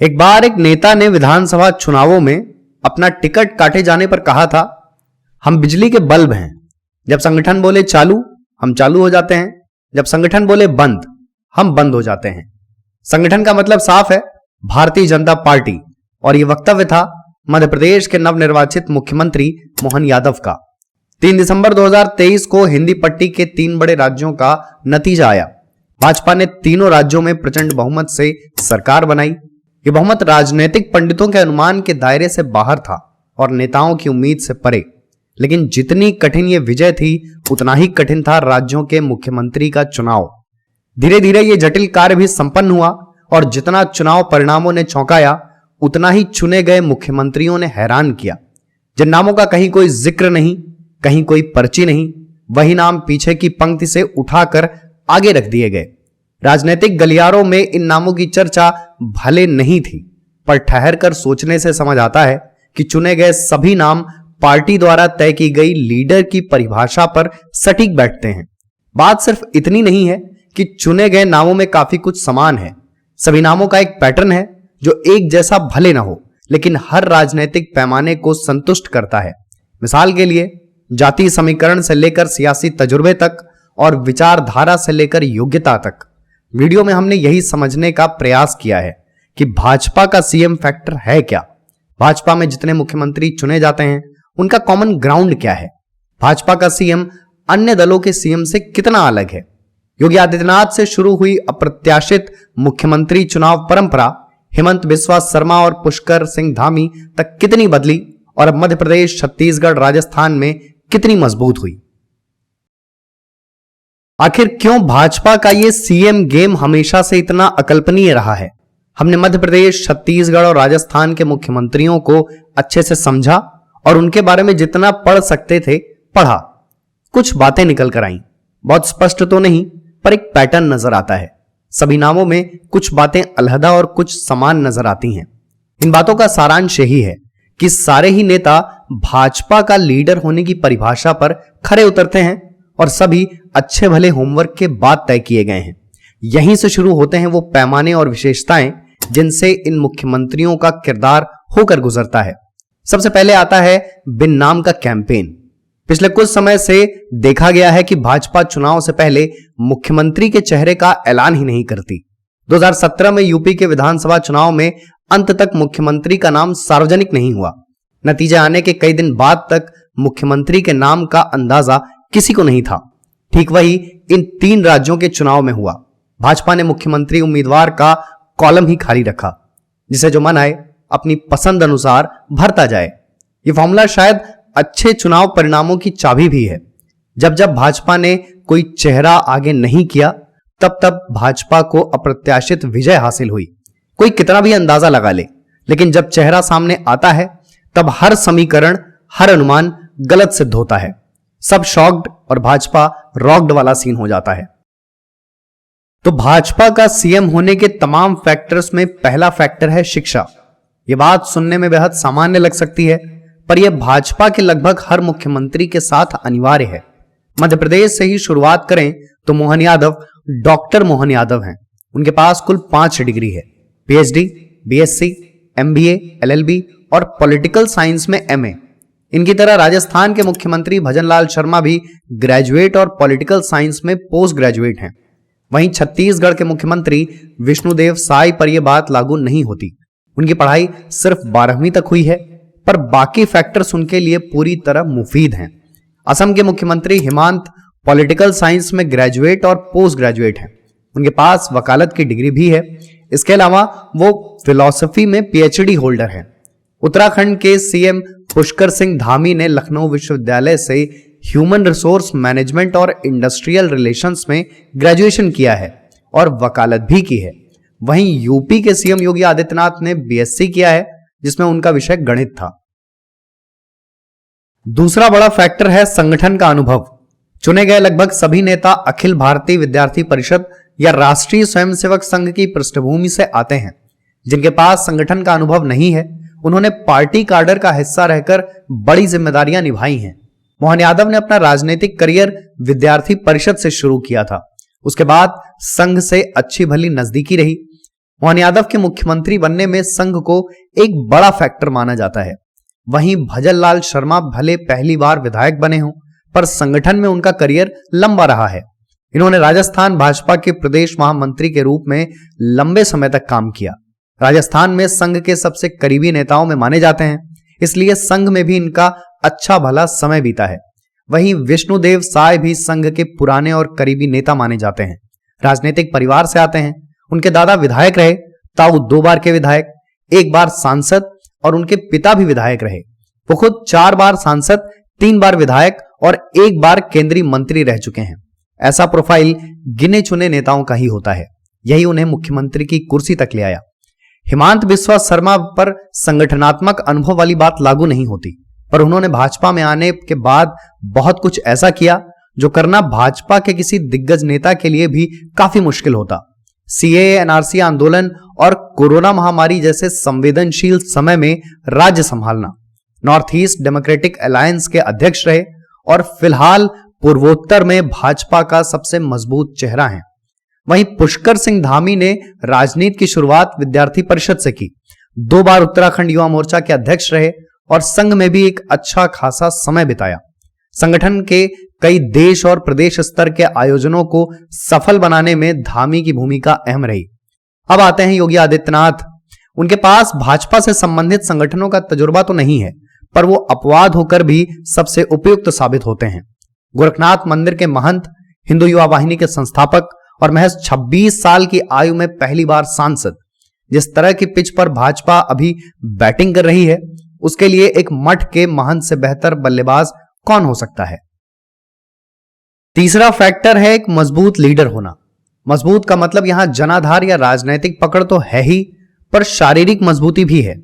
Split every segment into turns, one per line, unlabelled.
एक बार एक नेता ने विधानसभा चुनावों में अपना टिकट काटे जाने पर कहा था, हम बिजली के बल्ब हैं, जब संगठन बोले चालू हम चालू हो जाते हैं, जब संगठन बोले बंद हम बंद हो जाते हैं। संगठन का मतलब साफ है, भारतीय जनता पार्टी। और यह वक्तव्य था मध्य प्रदेश के नवनिर्वाचित मुख्यमंत्री मोहन यादव का। 3 दिसंबर 2023 को हिंदी पट्टी के 3 बड़े राज्यों का नतीजा आया। भाजपा ने तीनों राज्यों में प्रचंड बहुमत से सरकार बनाई। यह बहुमत राजनीतिक पंडितों के अनुमान के दायरे से बाहर था और नेताओं की उम्मीद से परे। लेकिन जितनी कठिन यह विजय थी, उतना ही कठिन था राज्यों के मुख्यमंत्री का चुनाव। धीरे धीरे यह जटिल कार्य भी संपन्न हुआ और जितना चुनाव परिणामों ने चौंकाया, उतना ही चुने गए मुख्यमंत्रियों ने हैरान किया। जिन नामों का कहीं कोई जिक्र नहीं, कहीं कोई पर्ची नहीं, वही नाम पीछे की पंक्ति से उठाकर आगे रख दिए गए। राजनीतिक गलियारों में इन नामों की चर्चा भले नहीं थी, पर ठहर कर सोचने से समझ आता है कि चुने गए सभी नाम पार्टी द्वारा तय की गई लीडर की परिभाषा पर सटीक बैठते हैं। बात सिर्फ इतनी नहीं है कि चुने गए नामों में काफी कुछ समान है। सभी नामों का एक पैटर्न है जो एक जैसा भले ना हो, लेकिन हर राजनीतिक पैमाने को संतुष्ट करता है। मिसाल के लिए, जातीय समीकरण से लेकर सियासी तजुर्बे तक और विचारधारा से लेकर योग्यता तक। वीडियो में हमने यही समझने का प्रयास किया है कि भाजपा का सीएम फैक्टर है क्या, भाजपा में जितने मुख्यमंत्री चुने जाते हैं उनका कॉमन ग्राउंड क्या है, भाजपा का सीएम अन्य दलों के सीएम से कितना अलग है। योगी आदित्यनाथ से शुरू हुई अप्रत्याशित मुख्यमंत्री चुनाव परंपरा हेमंत बिस्वा शर्मा और पुष्कर सिंह धामी तक कितनी बदली और अब मध्य प्रदेश, छत्तीसगढ़, राजस्थान में कितनी मजबूत हुई। आखिर क्यों भाजपा का यह सीएम गेम हमेशा से इतना अकल्पनीय रहा है। हमने मध्य प्रदेश, छत्तीसगढ़ और राजस्थान के मुख्यमंत्रियों को अच्छे से समझा और उनके बारे में जितना पढ़ सकते थे पढ़ा। कुछ बातें निकल कर आईं, बहुत स्पष्ट तो नहीं, पर एक पैटर्न नजर आता है। सभी नामों में कुछ बातें अलहदा और कुछ समान नजर आती हैं। इन बातों का सारांश यही है कि सारे ही नेता भाजपा का लीडर होने की परिभाषा पर खरे उतरते हैं और सभी अच्छे भले होमवर्क के बाद तय किए गए हैं। यहीं से शुरू होते हैं वो पैमाने और विशेषताएं जिनसे इन मुख्यमंत्रियों का किरदार होकर गुजरता है। सबसे पहले आता है बिन नाम का कैंपेन। पिछले कुछ समय से देखा गया है कि भाजपा चुनाव से पहले मुख्यमंत्री के चेहरे का ऐलान ही नहीं करती। 2017 में यूपी के विधानसभा चुनाव में अंत तक मुख्यमंत्री का नाम सार्वजनिक नहीं हुआ। नतीजे आने के कई दिन बाद तक मुख्यमंत्री के नाम का अंदाजा किसी को नहीं था। ठीक वही इन 3 राज्यों के चुनाव में हुआ। भाजपा ने मुख्यमंत्री उम्मीदवार का कॉलम ही खाली रखा, जिसे जो मन आए अपनी पसंद अनुसार भरता जाए। यह फॉर्मूला शायद अच्छे चुनाव परिणामों की चाबी भी है। जब जब भाजपा ने कोई चेहरा आगे नहीं किया, तब तब भाजपा को अप्रत्याशित विजय हासिल हुई। कोई कितना भी अंदाजा लगा ले, लेकिन जब चेहरा सामने आता है तब हर समीकरण, हर अनुमान गलत सिद्ध होता है। सब शॉक्ड और भाजपा रॉक्ड वाला सीन हो जाता है। तो भाजपा का सीएम होने के तमाम फैक्टर्स में पहला फैक्टर है शिक्षा। यह बात सुनने में बेहद सामान्य लग सकती है, पर यह भाजपा के लगभग हर मुख्यमंत्री के साथ अनिवार्य है। मध्य प्रदेश से ही शुरुआत करें तो मोहन यादव डॉक्टर मोहन यादव हैं। उनके पास कुल 5 डिग्री है, पीएचडी, बीएससी, एमबीए, एलएलबी और पॉलिटिकल साइंस में एमए। इनकी तरह राजस्थान के मुख्यमंत्री भजनलाल शर्मा भी ग्रेजुएट और पॉलिटिकल साइंस में पोस्ट ग्रेजुएट हैं। वहीं छत्तीसगढ़ के मुख्यमंत्री विष्णुदेव साय पर यह बात लागू नहीं होती। उनकी पढ़ाई सिर्फ 12वीं तक हुई है, पर बाकी फैक्टर्स उनके लिए पूरी तरह मुफीद हैं। असम के मुख्यमंत्री हिमांत पॉलिटिकल साइंस में ग्रेजुएट और पोस्ट ग्रेजुएट हैं। उनके पास वकालत की डिग्री भी है। इसके अलावा वो फिलॉसफी में पीएचडी होल्डर हैं। उत्तराखंड के सीएम पुष्कर सिंह धामी ने लखनऊ विश्वविद्यालय से ह्यूमन रिसोर्स मैनेजमेंट और इंडस्ट्रियल रिलेशंस में ग्रेजुएशन किया है और वकालत भी की है। वहीं यूपी के सीएम योगी आदित्यनाथ ने बीएससी किया है, जिसमें उनका विषय गणित था। दूसरा बड़ा फैक्टर है संगठन का अनुभव। चुने गए लगभग सभी नेता अखिल भारतीय विद्यार्थी परिषद या राष्ट्रीय स्वयंसेवक संघ की पृष्ठभूमि से आते हैं। जिनके पास संगठन का अनुभव नहीं है, उन्होंने पार्टी कार्डर का हिस्सा रहकर बड़ी जिम्मेदारियां निभाई हैं। मोहन यादव ने अपना राजनीतिक करियर विद्यार्थी परिषद से शुरू किया था। उसके बाद संघ से अच्छी भली नजदीकी रही। मोहन यादव के मुख्यमंत्री बनने में संघ को एक बड़ा फैक्टर माना जाता है। वहीं भजनलाल शर्मा भले पहली बार विधायक बने हों, पर संगठन में उनका करियर लंबा रहा है। इन्होंने राजस्थान भाजपा के प्रदेश महामंत्री के रूप में लंबे समय तक काम किया। राजस्थान में संघ के सबसे करीबी नेताओं में माने जाते हैं, इसलिए संघ में भी इनका अच्छा भला समय बीता है। वहीं विष्णुदेव साय भी संघ के पुराने और करीबी नेता माने जाते हैं। राजनीतिक परिवार से आते हैं। उनके दादा विधायक रहे, ताऊ 2 बार के विधायक, 1 बार सांसद और उनके पिता भी विधायक रहे। वो खुद 4 बार सांसद, 3 बार विधायक और 1 बार केंद्रीय मंत्री रह चुके हैं। ऐसा प्रोफाइल गिने चुने नेताओं का ही होता है। यही उन्हें मुख्यमंत्री की कुर्सी तक ले आया। हिमांत बिस्वा शर्मा पर संगठनात्मक अनुभव वाली बात लागू नहीं होती, पर उन्होंने भाजपा में आने के बाद बहुत कुछ ऐसा किया जो करना भाजपा के किसी दिग्गज नेता के लिए भी काफी मुश्किल होता। सीएए, एनआरसी आंदोलन और कोरोना महामारी जैसे संवेदनशील समय में राज्य संभालना। नॉर्थ ईस्ट डेमोक्रेटिक अलायंस के अध्यक्ष रहे और फिलहाल पूर्वोत्तर में भाजपा का सबसे मजबूत चेहरा है। वहीं पुष्कर सिंह धामी ने राजनीति की शुरुआत विद्यार्थी परिषद से की, 2 बार उत्तराखंड युवा मोर्चा के अध्यक्ष रहे और संघ में भी एक अच्छा खासा समय बिताया। संगठन के कई देश और प्रदेश स्तर के आयोजनों को सफल बनाने में धामी की भूमिका अहम रही। अब आते हैं योगी आदित्यनाथ। उनके पास भाजपा से संबंधित संगठनों का तजुर्बा तो नहीं है, पर वो अपवाद होकर भी सबसे उपयुक्त साबित होते हैं। गोरखनाथ मंदिर के महंत, हिंदू युवा वाहिनी के संस्थापक और महज 26 साल की आयु में पहली बार सांसद। जिस तरह की पिच पर भाजपा अभी बैटिंग कर रही है, उसके लिए एक मठ के महंत से बेहतर बल्लेबाज कौन हो सकता है। तीसरा फैक्टर है एक मजबूत लीडर होना। मजबूत का मतलब यहां जनाधार या राजनैतिक पकड़ तो है ही, पर शारीरिक मजबूती भी है।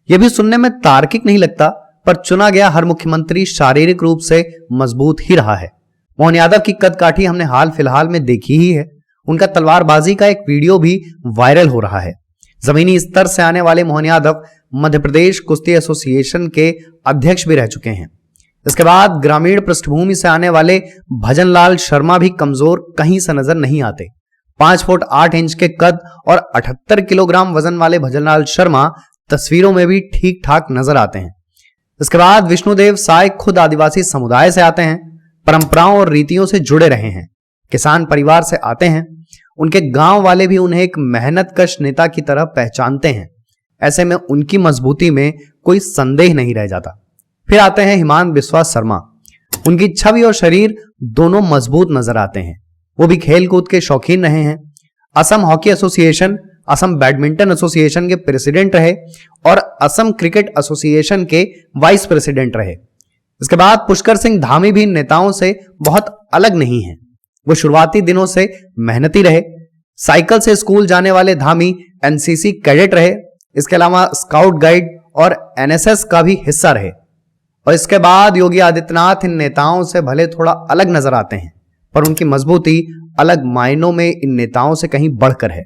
यह भी सुनने में तार्किक नहीं लगता, पर चुना गया हर मुख्यमंत्री शारीरिक रूप से मजबूत ही रहा है। मोहन यादव की कदकाठी हमने हाल फिलहाल में देखी ही है। उनका तलवारबाजी का एक वीडियो भी वायरल हो रहा है। जमीनी स्तर से आने वाले मोहन यादव मध्य प्रदेश कुश्ती एसोसिएशन के अध्यक्ष भी रह चुके हैं। इसके बाद ग्रामीण पृष्ठभूमि से आने वाले भजनलाल शर्मा भी कमजोर कहीं से नजर नहीं आते। 5 फुट 8 इंच के कद और 78 किलोग्राम वजन वाले भजनलाल शर्मा तस्वीरों में भी ठीक ठाक नजर आते हैं। इसके बाद विष्णुदेव साय खुद आदिवासी समुदाय से आते हैं, परंपराओं और रीतियों से जुड़े रहे हैं, किसान परिवार से आते हैं। उनके गांव वाले भी उन्हें एक मेहनतकश नेता की तरह पहचानते हैं। ऐसे में उनकी मजबूती में कोई संदेह नहीं रह जाता। फिर आते हैं हिमांत बिस्वा शर्मा। उनकी छवि और शरीर दोनों मजबूत नजर आते हैं। वो भी खेल कूद के शौकीन रहे हैं। Assam hockey association, Assam badminton association के प्रेसिडेंट रहे और असम क्रिकेट एसोसिएशन के वाइस प्रेसिडेंट रहे। इसके बाद पुष्कर सिंह धामी भी इन नेताओं से बहुत अलग नहीं है। वो शुरुआती दिनों से मेहनती रहे। साइकिल से स्कूल जाने वाले धामी एनसीसी कैडेट रहे। इसके अलावा स्काउट गाइड और एनएसएस का भी हिस्सा रहे। और इसके बाद योगी आदित्यनाथ इन नेताओं से भले थोड़ा अलग नजर आते हैं, पर उनकी मजबूती अलग मायनों में इन नेताओं से कहीं बढ़कर है।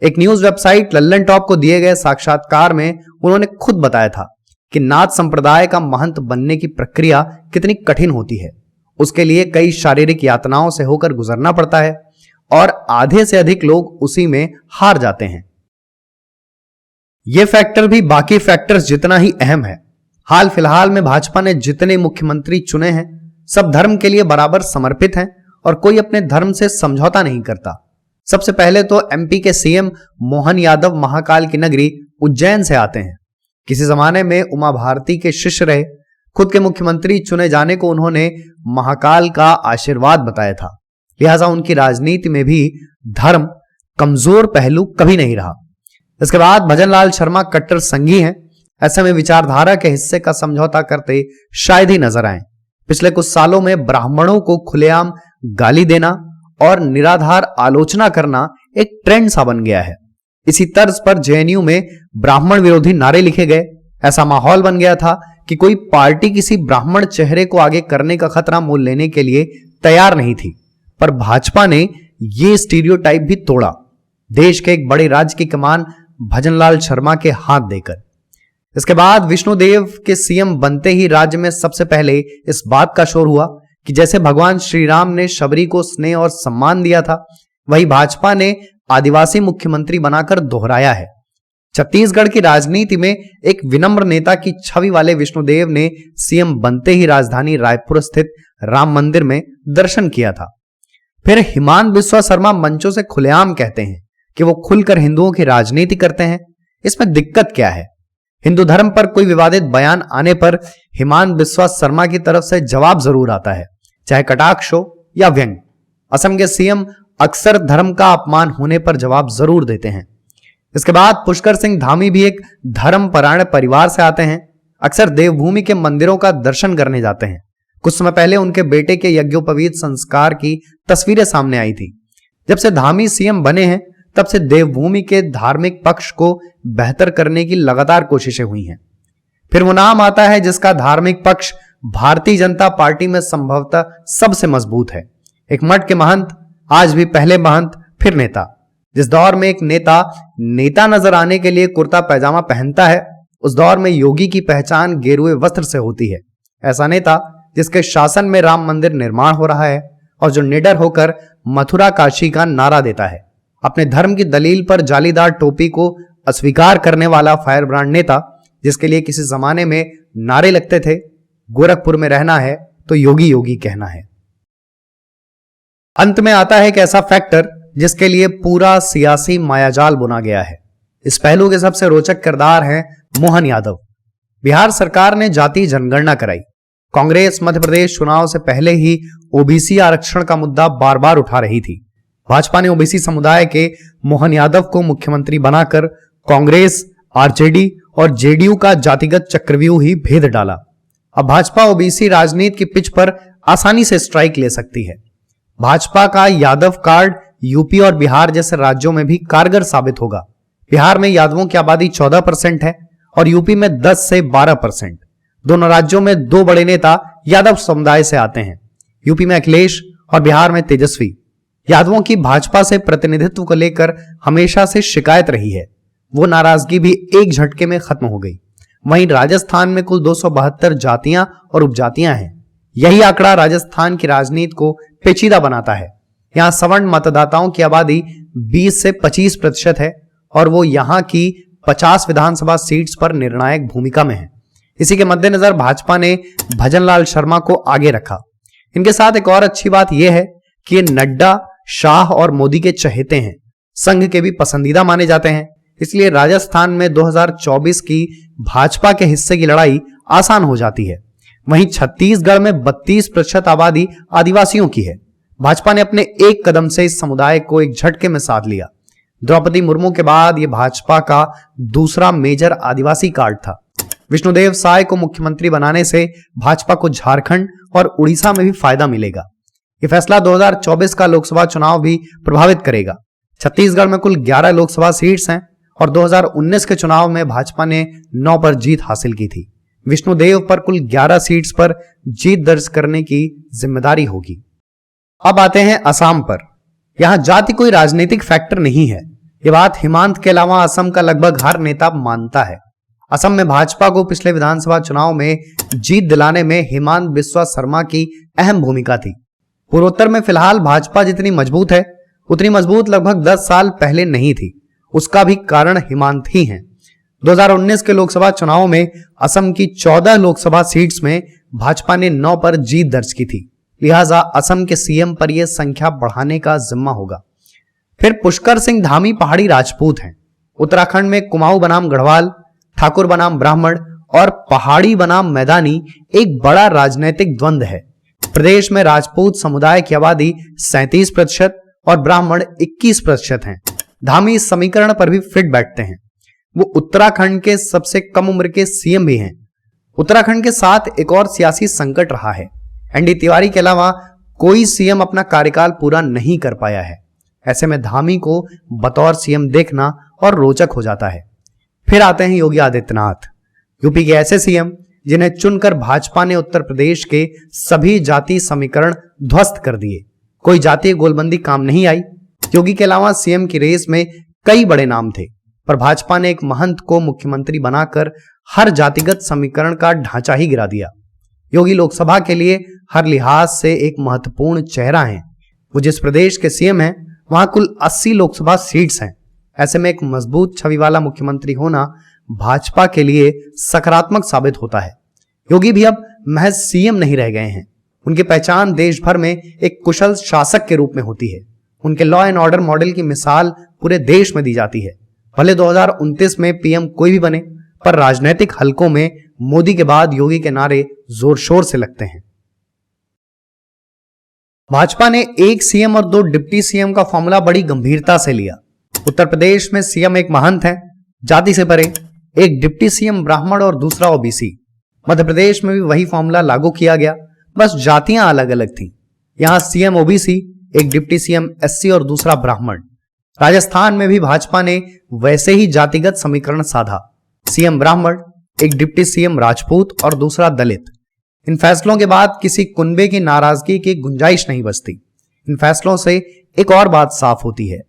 एक न्यूज वेबसाइट लल्लन टॉप को दिए गए साक्षात्कार में उन्होंने खुद बताया था कि नाथ संप्रदाय का महंत बनने की प्रक्रिया कितनी कठिन होती है। उसके लिए कई शारीरिक यातनाओं से होकर गुजरना पड़ता है और आधे से अधिक लोग उसी में हार जाते हैं। यह फैक्टर भी बाकी फैक्टर्स जितना ही अहम है। हाल फिलहाल में भाजपा ने जितने मुख्यमंत्री चुने हैं, सब धर्म के लिए बराबर समर्पित हैं और कोई अपने धर्म से समझौता नहीं करता। सबसे पहले तो एमपी के सीएम मोहन यादव महाकाल की नगरी उज्जैन से आते हैं। किसी जमाने में उमा भारती के शिष्य रहे। खुद के मुख्यमंत्री चुने जाने को उन्होंने महाकाल का आशीर्वाद बताया था। लिहाजा उनकी राजनीति में भी धर्म कमजोर पहलू कभी नहीं रहा। इसके बाद भजनलाल शर्मा कट्टर संघी हैं। ऐसे में विचारधारा के हिस्से का समझौता करते शायद ही नजर आए। पिछले कुछ सालों में ब्राह्मणों को खुलेआम गाली देना और निराधार आलोचना करना एक ट्रेंड सा बन गया है। इसी तर्ज पर जेएनयू में ब्राह्मण विरोधी नारे लिखे गए। ऐसा माहौल बन गया था कि कोई पार्टी किसी ब्राह्मण चेहरे को आगे करने का खतरा मोल लेने के लिए तैयार नहीं थी, पर भाजपा ने यह स्टीरियोटाइप भी तोड़ा, देश के एक बड़े राज्य की कमान भजनलाल शर्मा के हाथ देकर। इसके बाद विष्णुदेव के सीएम बनते ही राज्य में सबसे पहले इस बात का शोर हुआ कि जैसे भगवान श्री राम ने शबरी को स्नेह और सम्मान दिया था, वही भाजपा ने आदिवासी मुख्यमंत्री बनाकर दोहराया है। छत्तीसगढ़ की राजनीति में एक विनम्र नेता की छवि वाले विष्णुदेव ने सीएम बनते ही राजधानी रायपुर स्थित राम मंदिर में दर्शन किया था। फिर हिमांत बिस्वा शर्मा मंचों से खुलेआम कहते हैं कि वो खुलकर हिंदुओं की राजनीति करते हैं। इसमें दिक्कत क्या है? हिंदू धर्म पर कोई विवादित बयान आने पर हिमांत बिस्वा शर्मा की तरफ से जवाब जरूर आता है, चाहे कटाक्ष हो या व्यंग। असम के सीएम अक्सर धर्म का अपमान होने पर जवाब जरूर देते हैं। इसके बाद पुष्कर सिंह धामी भी एक धर्मपरायण परिवार से आते हैं। अक्सर देवभूमि के मंदिरों का दर्शन करने जाते हैं। कुछ समय पहले उनके बेटे के यज्ञोपवीत संस्कार की तस्वीरें सामने आई थी। जब से धामी सीएम बने हैं तब से देवभूमि के धार्मिक पक्ष को बेहतर करने की लगातार कोशिशें हुई हैं। फिर वो नाम आता है जिसका धार्मिक पक्ष भारतीय जनता पार्टी में संभवतः सबसे मजबूत है। एक मठ के महंत, आज भी पहले महंत फिर नेता। जिस दौर में एक नेता नजर आने के लिए कुर्ता पैजामा पहनता है, उस दौर में योगी की पहचान गेरुए वस्त्र से होती है। ऐसा नेता जिसके शासन में राम मंदिर निर्माण हो रहा है और जो निडर होकर मथुरा काशी का नारा देता है। अपने धर्म की दलील पर जालीदार टोपी को अस्वीकार करने वाला फायर ब्रांड नेता, जिसके लिए किसी जमाने में नारे लगते थे, गोरखपुर में रहना है तो योगी योगी कहना है। अंत में आता है एक ऐसा फैक्टर जिसके लिए पूरा सियासी मायाजाल बुना गया है। इस पहलू के सबसे रोचक किरदार हैं मोहन यादव। बिहार सरकार ने जाति जनगणना कराई। कांग्रेस मध्य प्रदेश चुनाव से पहले ही ओबीसी आरक्षण का मुद्दा बार बार उठा रही थी। भाजपा ने ओबीसी समुदाय के मोहन यादव को मुख्यमंत्री बनाकर कांग्रेस, आरजेडी और जेडीयू का जातिगत चक्रव्यूह ही भेद डाला। अब भाजपा ओबीसी राजनीति की पिच पर आसानी से स्ट्राइक ले सकती है। भाजपा का यादव कार्ड यूपी और बिहार जैसे राज्यों में भी कारगर साबित होगा। बिहार में यादवों की आबादी 14% है और यूपी में 10 से 12%। दोनों राज्यों में दो बड़े नेता यादव समुदाय से आते हैं, यूपी में अखिलेश और बिहार में तेजस्वी। यादवों की भाजपा से प्रतिनिधित्व को लेकर हमेशा से शिकायत रही है। वो नाराजगी भी एक झटके में खत्म हो गई। वहीं राजस्थान में कुल 272 जातियां और उपजातियां हैं। यही आंकड़ा राजस्थान की राजनीति को पेचीदा बनाता है। यहाँ सवर्ण मतदाताओं की आबादी 20 से 25% है और वो यहाँ की 50 विधानसभा सीट्स पर निर्णायक भूमिका में है। इसी के मद्देनजर भाजपा ने भजनलाल शर्मा को आगे रखा। इनके साथ एक और अच्छी बात यह है कि ये नड्डा, शाह और मोदी के चहेते हैं, संघ के भी पसंदीदा माने जाते हैं। इसलिए राजस्थान में 2024 की भाजपा के हिस्से की लड़ाई आसान हो जाती है। वहीं छत्तीसगढ़ में 32% आबादी आदिवासियों की है। भाजपा ने अपने एक कदम से इस समुदाय को एक झटके में साध लिया। द्रौपदी मुर्मू के बाद यह भाजपा का दूसरा मेजर आदिवासी कार्ड था। विष्णुदेव साय को मुख्यमंत्री बनाने से भाजपा को झारखंड और उड़ीसा में भी फायदा मिलेगा। यह फैसला 2024 का लोकसभा चुनाव भी प्रभावित करेगा। छत्तीसगढ़ में कुल 11 लोकसभा सीट्स हैं और 2019 के चुनाव में भाजपा ने 9 पर जीत हासिल की थी। विष्णुदेव पर कुल 11 सीट्स पर जीत दर्ज करने की जिम्मेदारी होगी। अब आते हैं असम पर। यहां जाति कोई राजनीतिक फैक्टर नहीं है। यह बात हिमांत के अलावा असम का लगभग हर नेता मानता है। असम में भाजपा को पिछले विधानसभा चुनाव में जीत दिलाने में हिमांत बिस्वा शर्मा की अहम भूमिका थी। पूर्वोत्तर में फिलहाल भाजपा जितनी मजबूत है उतनी मजबूत लगभग 10 साल पहले नहीं थी। उसका भी कारण हिमांत ही है। 2019 के लोकसभा चुनाव में असम की 14 लोकसभा सीट्स में भाजपा ने 9 पर जीत दर्ज की थी। लिहाजा असम के सीएम पर यह संख्या बढ़ाने का जिम्मा होगा। फिर पुष्कर सिंह धामी पहाड़ी राजपूत हैं। उत्तराखंड में कुमाऊं बनाम गढ़वाल, ठाकुर बनाम ब्राह्मण और पहाड़ी बनाम मैदानी एक बड़ा राजनीतिक द्वंद्व है। प्रदेश में राजपूत समुदाय की आबादी 37% और ब्राह्मण 21% हैं। धामी इस समीकरण पर भी फिट बैठते हैं। वो उत्तराखंड के सबसे कम उम्र के सीएम भी हैं। उत्तराखंड के साथ एक और सियासी संकट रहा है। एनडी तिवारी के अलावा कोई सीएम अपना कार्यकाल पूरा नहीं कर पाया है। ऐसे में धामी को बतौर सीएम देखना और रोचक हो जाता है। फिर आते हैं योगी आदित्यनाथ, यूपी के ऐसे सीएम जिन्हें चुनकर भाजपा ने उत्तर प्रदेश के सभी जाति समीकरण ध्वस्त कर दिए। कोई जातीय गोलबंदी काम नहीं आई। योगी के अलावा सीएम की रेस में कई बड़े नाम थे, पर भाजपा ने एक महंत को मुख्यमंत्री बनाकर हर जातिगत समीकरण का ढांचा ही गिरा दिया। योगी लोकसभा के लिए हर लिहाज से एक महत्वपूर्ण चेहरा हैं। वो जिस प्रदेश के सीएम हैं वहां कुल 80 लोकसभा सीट्स हैं। ऐसे में एक मजबूत छवि वाला मुख्यमंत्री होना भाजपा के लिए सकारात्मक साबित होता है। योगी भी अब महज सीएम नहीं रह गए हैं। उनकी पहचान देश भर में एक कुशल शासक के रूप में होती है। उनके लॉ एंड ऑर्डर मॉडल की मिसाल पूरे देश में दी जाती है। भले 2029 में पीएम कोई भी बने, पर राजनीतिक हलकों में मोदी के बाद योगी के नारे जोर शोर से लगते हैं। भाजपा ने एक सीएम और 2 डिप्टी सीएम का फॉर्मूला बड़ी गंभीरता से लिया। उत्तर प्रदेश में सीएम एक महंत है, जाति से परे, एक डिप्टी सीएम ब्राह्मण और दूसरा ओबीसी। मध्य प्रदेश में भी वही फॉर्मूला लागू किया गया, बस जातियां अलग अलग थीं। यहां सीएम ओबीसी, एक डिप्टी सीएम एससी और दूसरा ब्राह्मण। राजस्थान में भी भाजपा ने वैसे ही जातिगत समीकरण साधा, सीएम ब्राह्मण, एक डिप्टी सीएम राजपूत और दूसरा दलित। इन फैसलों के बाद किसी कुनबे की नाराजगी की गुंजाइश नहीं बचती। इन फैसलों से एक और बात साफ होती है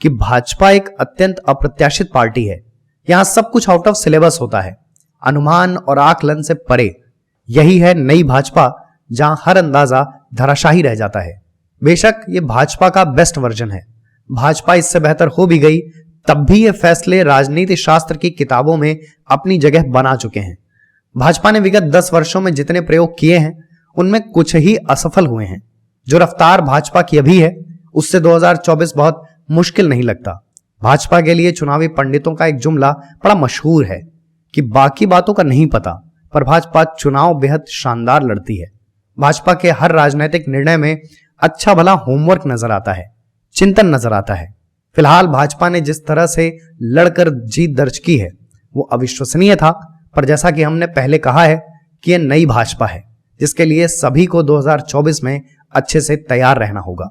कि भाजपा एक अत्यंत अप्रत्याशित पार्टी है। यहां सब कुछ आउट ऑफ सिलेबस होता है, अनुमान और आकलन से परे। यही है नई भाजपा, जहां हर अंदाजा धराशाही रह जाता है। बेशक ये भाजपा का बेस्ट वर्जन है, भाजपा इससे बेहतर हो भी गई, तब भी ये फैसले राजनीति शास्त्र की किताबों में अपनी जगह बना चुके हैं। भाजपा ने विगत 10 वर्षों में जितने प्रयोग किए हैं, उनमें कुछ ही असफल हुए हैं। जो रफ्तार भाजपा की अभी है, उससे 2024 बहुत मुश्किल नहीं लगता। भाजपा के लिए चुनावी पंडितों का एक जुमला बड़ा मशहूर है कि बाकी बातों का नहीं पता, पर भाजपा चुनाव बेहद शानदार लड़ती है। भाजपा के हर राजनीतिक निर्णय में अच्छा भला होमवर्क नजर आता है, चिंतन नजर आता है। फिलहाल भाजपा ने जिस तरह से लड़कर जीत दर्ज की है, वो अविश्वसनीय था, पर जैसा कि हमने पहले कहा है कि यह नई भाजपा है, जिसके लिए सभी को 2024 में अच्छे से तैयार रहना होगा।